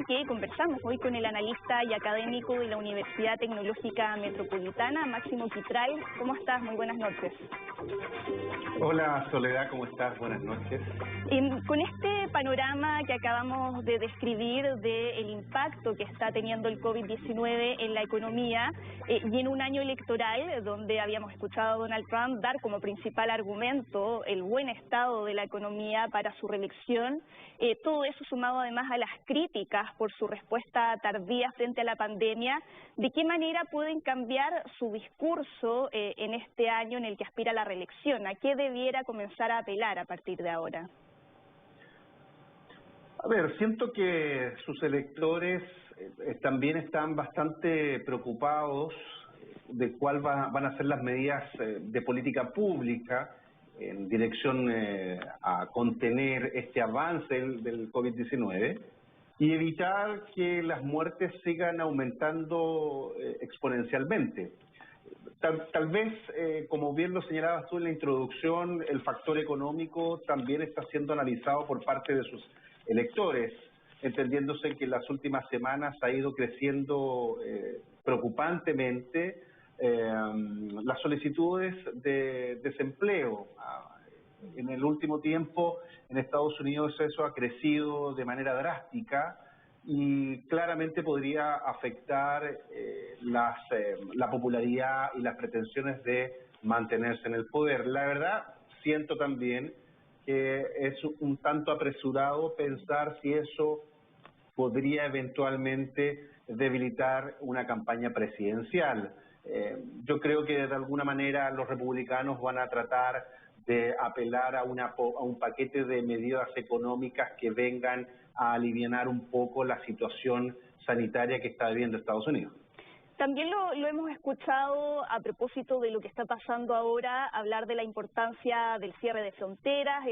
que conversamos hoy con el analista y académico de la Universidad Tecnológica Metropolitana, Máximo Quitral. ¿Cómo estás? Muy buenas noches. Hola Soledad, ¿cómo estás? Buenas noches. Con este panorama que acabamos de describir del impacto que está teniendo el COVID-19 en la economía y en un año electoral donde habíamos escuchado a Donald Trump dar como principal argumento el buen estado de la economía para su reelección, todo eso sumado además a las críticas por su respuesta tardía frente a la pandemia, ¿de qué manera pueden cambiar su discurso en este año en el que aspira a la reelección? ¿A qué debiera comenzar a apelar a partir de ahora? A ver, siento que sus electores también están bastante preocupados de cuál van a ser las medidas de política pública en dirección a contener este avance del COVID-19 y evitar que las muertes sigan aumentando exponencialmente. Tal vez, como bien lo señalabas tú en la introducción, el factor económico también está siendo analizado por parte de sus electores, entendiéndose que en las últimas semanas ha ido creciendo preocupantemente las solicitudes de desempleo. En el último tiempo en Estados Unidos eso ha crecido de manera drástica y claramente podría afectar la popularidad y las pretensiones de mantenerse en el poder. La verdad, siento también que es un tanto apresurado pensar si eso podría eventualmente debilitar una campaña presidencial. Yo creo que de alguna manera los republicanos van a tratar de apelar a un paquete de medidas económicas que vengan a alivianar un poco la situación sanitaria que está viviendo Estados Unidos. También lo hemos escuchado a propósito de lo que está pasando ahora, hablar de la importancia del cierre de fronteras,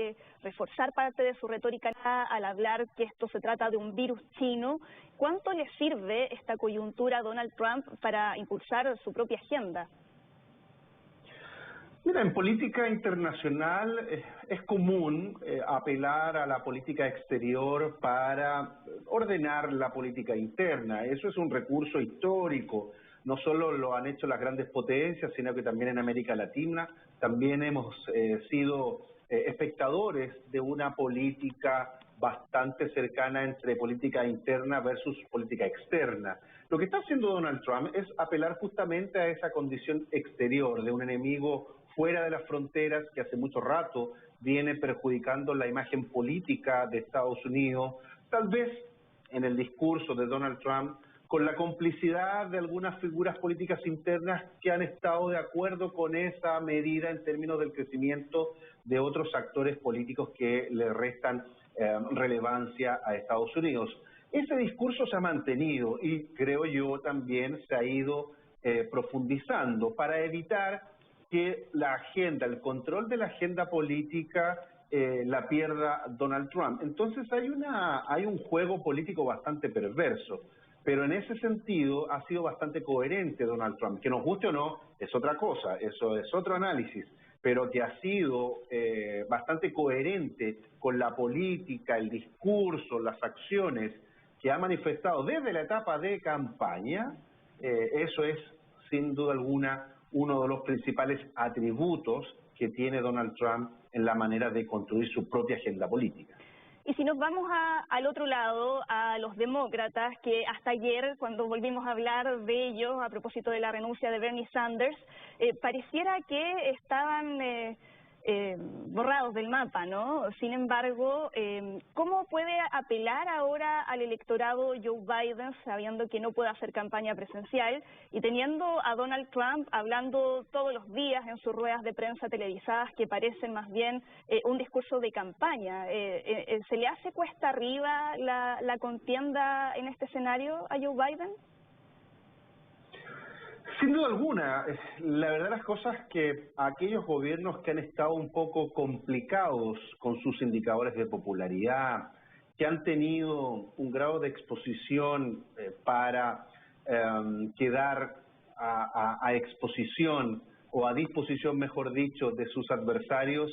reforzar parte de su retórica al hablar que esto se trata de un virus chino. ¿Cuánto le sirve esta coyuntura a Donald Trump para impulsar su propia agenda? Mira, en política internacional es común apelar a la política exterior para ordenar la política interna. Eso es un recurso histórico. No solo lo han hecho las grandes potencias, sino que también en América Latina. También hemos sido espectadores de una política bastante cercana entre política interna versus política externa. Lo que está haciendo Donald Trump es apelar justamente a esa condición exterior de un enemigo fuera de las fronteras que hace mucho rato viene perjudicando la imagen política de Estados Unidos, tal vez en el discurso de Donald Trump, con la complicidad de algunas figuras políticas internas que han estado de acuerdo con esa medida en términos del crecimiento de otros actores políticos que le restan relevancia a Estados Unidos. Ese discurso se ha mantenido y creo yo también se ha ido profundizando para evitar que la agenda, el control de la agenda política la pierda Donald Trump. Entonces hay un juego político bastante perverso, pero en ese sentido ha sido bastante coherente Donald Trump. Que nos guste o no es otra cosa, eso es otro análisis, pero que ha sido bastante coherente con la política, el discurso, las acciones que ha manifestado desde la etapa de campaña. Eso es sin duda alguna uno de los principales atributos que tiene Donald Trump en la manera de construir su propia agenda política. Y si nos vamos al otro lado, a los demócratas, que hasta ayer, cuando volvimos a hablar de ellos, a propósito de la renuncia de Bernie Sanders, pareciera que estaban borrados del mapa, ¿no? Sin embargo, ¿cómo puede apelar ahora al electorado Joe Biden, sabiendo que no puede hacer campaña presencial y teniendo a Donald Trump hablando todos los días en sus ruedas de prensa televisadas que parecen más bien un discurso de campaña? ¿Se le hace cuesta arriba la contienda en este escenario a Joe Biden? Sin duda alguna, la verdad las cosas que aquellos gobiernos que han estado un poco complicados con sus indicadores de popularidad, que han tenido un grado de exposición para quedar a exposición o a disposición, mejor dicho, de sus adversarios,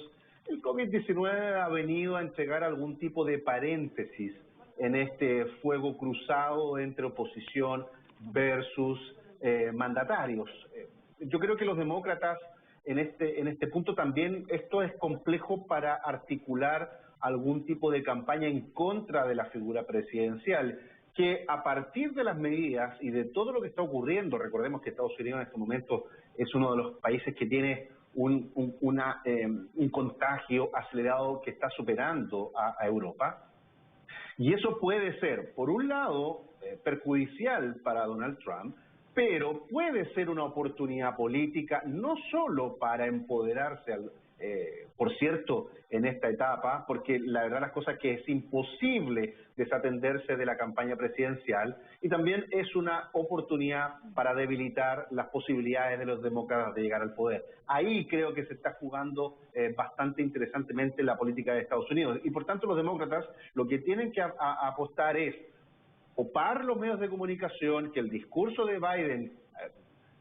el COVID-19 ha venido a entregar algún tipo de paréntesis en este fuego cruzado entre oposición versus mandatarios. Yo creo que los demócratas en este punto también, esto es complejo para articular algún tipo de campaña en contra de la figura presidencial, que a partir de las medidas y de todo lo que está ocurriendo, recordemos que Estados Unidos en este momento es uno de los países que tiene un contagio acelerado que está superando a Europa, y eso puede ser, por un lado, perjudicial para Donald Trump, pero puede ser una oportunidad política no solo para empoderarse, por cierto, en esta etapa, porque la verdad las cosas que es imposible desatenderse de la campaña presidencial, y también es una oportunidad para debilitar las posibilidades de los demócratas de llegar al poder. Ahí creo que se está jugando bastante interesantemente la política de Estados Unidos, y por tanto los demócratas lo que tienen que apostar es copar los medios de comunicación, que el discurso de Biden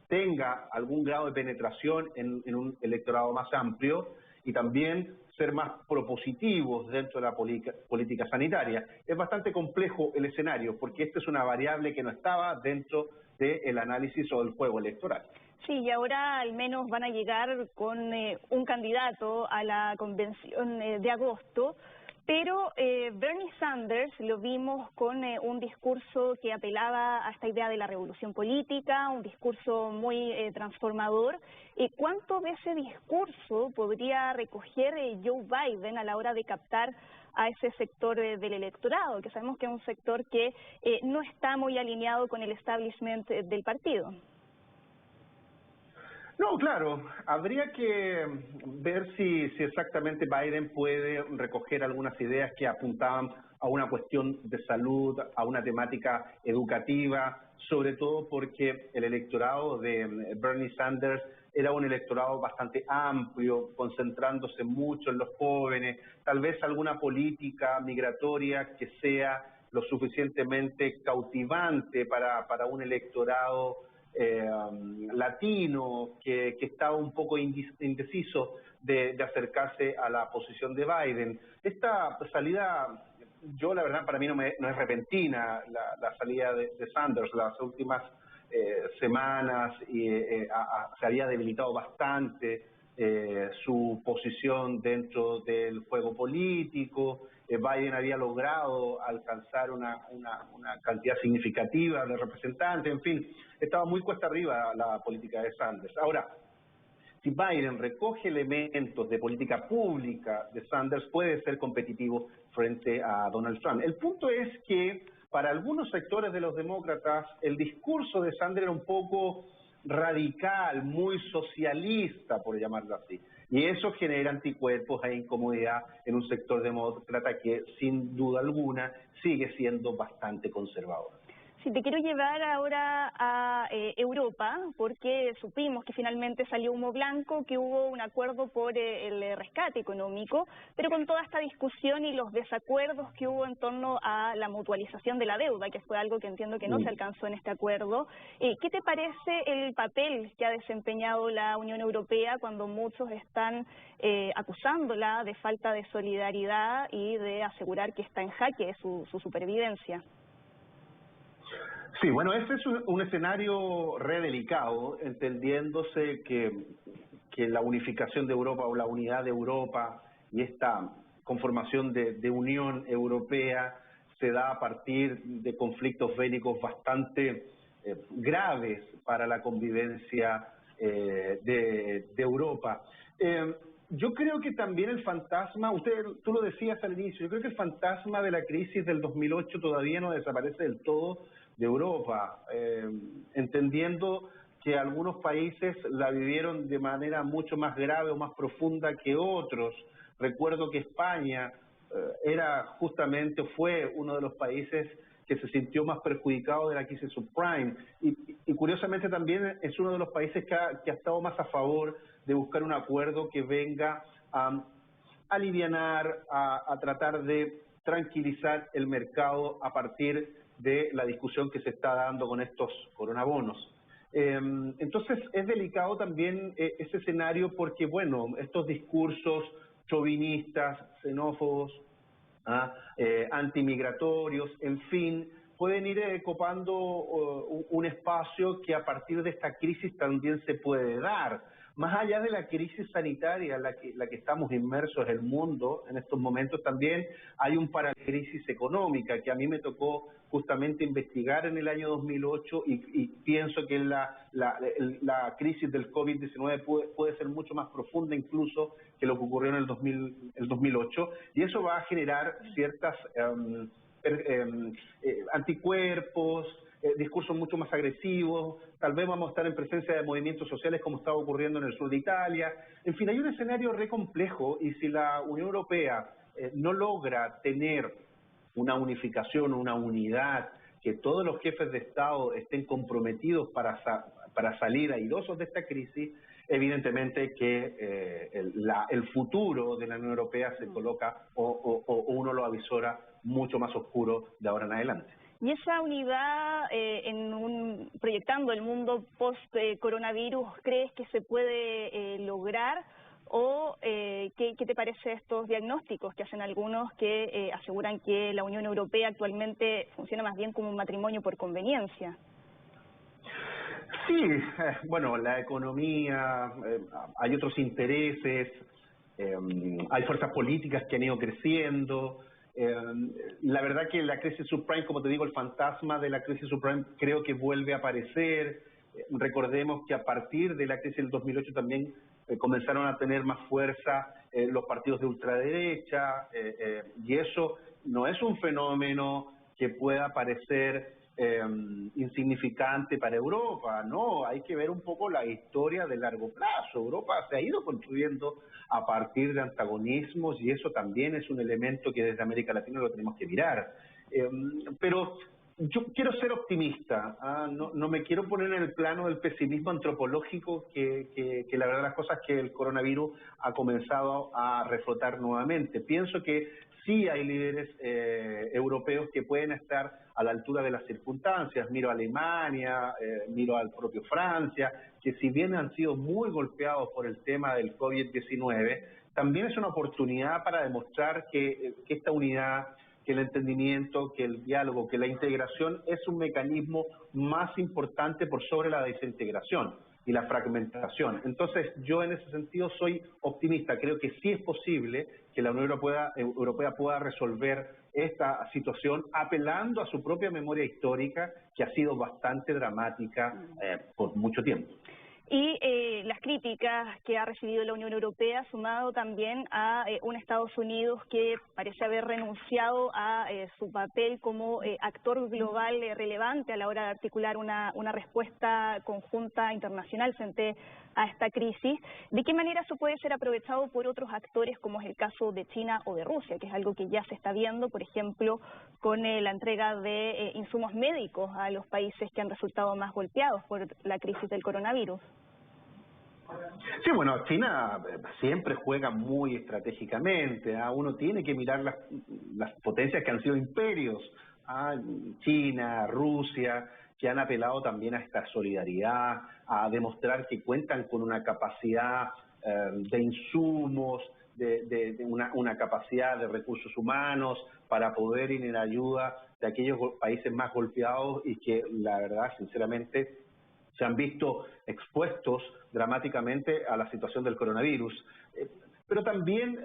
tenga algún grado de penetración en un electorado más amplio, y también ser más propositivos dentro de la política sanitaria. Es bastante complejo el escenario, porque esta es una variable que no estaba dentro del análisis o del juego electoral. Sí, y ahora al menos van a llegar con un candidato a la convención de agosto, pero Bernie Sanders lo vimos con un discurso que apelaba a esta idea de la revolución política, un discurso muy transformador. ¿Cuánto de ese discurso podría recoger Joe Biden a la hora de captar a ese sector del electorado, que sabemos que es un sector que no está muy alineado con el establishment del partido? No, claro, habría que ver si exactamente Biden puede recoger algunas ideas que apuntaban a una cuestión de salud, a una temática educativa, sobre todo porque el electorado de Bernie Sanders era un electorado bastante amplio, concentrándose mucho en los jóvenes, tal vez alguna política migratoria que sea lo suficientemente cautivante para un electorado latino que estaba un poco indeciso de acercarse a la posición de Biden. Esta salida, yo la verdad para mí no es repentina, la salida de Sanders. Las últimas semanas se había debilitado bastante su posición dentro del juego político. Biden había logrado alcanzar una cantidad significativa de representantes, en fin, estaba muy cuesta arriba la política de Sanders. Ahora, si Biden recoge elementos de política pública de Sanders, puede ser competitivo frente a Donald Trump. El punto es que para algunos sectores de los demócratas el discurso de Sanders era un poco radical, muy socialista, por llamarlo así. Y eso genera anticuerpos e incomodidad en un sector demócrata que, sin duda alguna, sigue siendo bastante conservador. Sí, te quiero llevar ahora a Europa, porque supimos que finalmente salió humo blanco, que hubo un acuerdo por el rescate económico, pero con toda esta discusión y los desacuerdos que hubo en torno a la mutualización de la deuda, que fue algo que entiendo que no se alcanzó en este acuerdo, ¿qué te parece el papel que ha desempeñado la Unión Europea cuando muchos están acusándola de falta de solidaridad y de asegurar que está en jaque su supervivencia? Sí, bueno, este es un escenario re delicado, entendiéndose que la unificación de Europa o la unidad de Europa y esta conformación de Unión Europea se da a partir de conflictos bélicos bastante graves para la convivencia de Europa. Yo creo que también el fantasma, tú lo decías al inicio, yo creo que el fantasma de la crisis del 2008 todavía no desaparece del todo de Europa, entendiendo que algunos países la vivieron de manera mucho más grave o más profunda que otros. Recuerdo que España fue uno de los países que se sintió más perjudicado de la crisis subprime y curiosamente también es uno de los países que ha estado más a favor de buscar un acuerdo que venga a alivianar, a tratar de tranquilizar el mercado a partir de la discusión que se está dando con estos coronabonos. Entonces es delicado también ese escenario porque, bueno, estos discursos chauvinistas, xenófobos, antimigratorios, en fin, pueden ir copando un espacio que a partir de esta crisis también se puede dar. Más allá de la crisis sanitaria en la que estamos inmersos el mundo en estos momentos, también hay un crisis económica que a mí me tocó justamente investigar en el año 2008 y pienso que la crisis del COVID-19 puede ser mucho más profunda incluso que lo que ocurrió en el 2008, y eso va a generar ciertas anticuerpos, discursos mucho más agresivos, tal vez vamos a estar en presencia de movimientos sociales como estaba ocurriendo en el sur de Italia. En fin, hay un escenario re complejo, y si la Unión Europea no logra tener una unificación, una unidad, que todos los jefes de Estado estén comprometidos para salir airosos de esta crisis, evidentemente que el futuro de la Unión Europea se coloca o uno lo avisora mucho más oscuro de ahora en adelante. Y esa unidad, proyectando el mundo post-coronavirus, ¿crees que se puede lograr? ¿O qué te parece estos diagnósticos que hacen algunos que aseguran que la Unión Europea actualmente funciona más bien como un matrimonio por conveniencia? Sí, bueno, la economía, hay otros intereses, hay fuerzas políticas que han ido creciendo. La verdad que la crisis subprime, como te digo, el fantasma de la crisis subprime creo que vuelve a aparecer. Recordemos que a partir de la crisis del 2008 también comenzaron a tener más fuerza los partidos de ultraderecha, y eso no es un fenómeno que pueda parecer insignificante para Europa, no, hay que ver un poco la historia de largo plazo. Europa se ha ido construyendo a partir de antagonismos, y eso también es un elemento que desde América Latina lo tenemos que mirar. Pero yo quiero ser optimista, no me quiero poner en el plano del pesimismo antropológico que la verdad las cosas que el coronavirus ha comenzado a reflotar nuevamente. Pienso que sí hay líderes europeos que pueden estar a la altura de las circunstancias. Miro a Alemania, miro al propio Francia, que si bien han sido muy golpeados por el tema del COVID-19, también es una oportunidad para demostrar que esta unidad, que el entendimiento, que el diálogo, que la integración es un mecanismo más importante por sobre la desintegración y la fragmentación. Entonces, yo en ese sentido soy optimista. Creo que sí es posible que la Unión Europea pueda resolver esta situación apelando a su propia memoria histórica, que ha sido bastante dramática por mucho tiempo. Y las críticas que ha recibido la Unión Europea, sumado también a un Estados Unidos que parece haber renunciado a su papel como actor global relevante a la hora de articular una respuesta conjunta internacional frente a esta crisis. ¿De qué manera eso puede ser aprovechado por otros actores, como es el caso de China o de Rusia, que es algo que ya se está viendo, por ejemplo, con la entrega de insumos médicos a los países que han resultado más golpeados por la crisis del coronavirus? Sí, bueno, China siempre juega muy estratégicamente. Uno tiene que mirar las potencias que han sido imperios, China, Rusia, que han apelado también a esta solidaridad, a demostrar que cuentan con una capacidad de insumos, de una capacidad de recursos humanos para poder ir en ayuda de aquellos países más golpeados, y que la verdad, sinceramente, se han visto expuestos dramáticamente a la situación del coronavirus. Pero también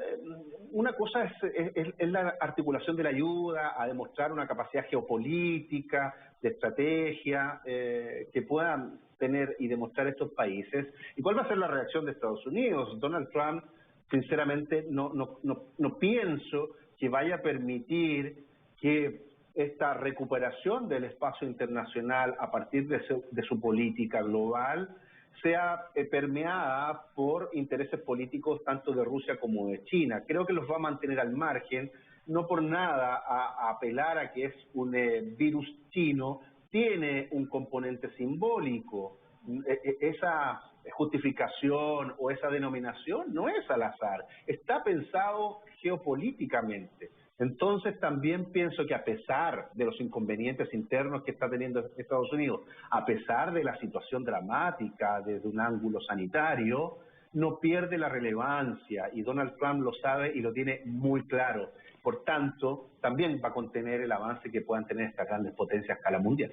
una cosa es la articulación de la ayuda, a demostrar una capacidad geopolítica, de estrategia, que puedan tener y demostrar estos países. ¿Y cuál va a ser la reacción de Estados Unidos? Donald Trump, sinceramente, no pienso que vaya a permitir que esta recuperación del espacio internacional a partir de su política global sea permeada por intereses políticos tanto de Rusia como de China. Creo que los va a mantener al margen, no por nada a apelar a que es un virus chino, tiene un componente simbólico. Esa justificación o esa denominación no es al azar, está pensado geopolíticamente. Entonces también pienso que a pesar de los inconvenientes internos que está teniendo Estados Unidos, a pesar de la situación dramática desde un ángulo sanitario, no pierde la relevancia y Donald Trump lo sabe y lo tiene muy claro. Por tanto, también va a contener el avance que puedan tener estas grandes potencias a escala mundial.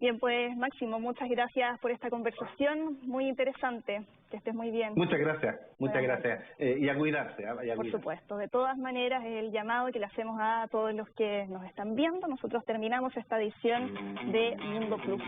Bien, pues Máximo, muchas gracias por esta conversación, muy interesante, que estés muy bien. Muchas gracias, muchas gracias. Y a cuidarse. Por supuesto, de todas maneras el llamado que le hacemos a todos los que nos están viendo, nosotros terminamos esta edición de Mundo Plus.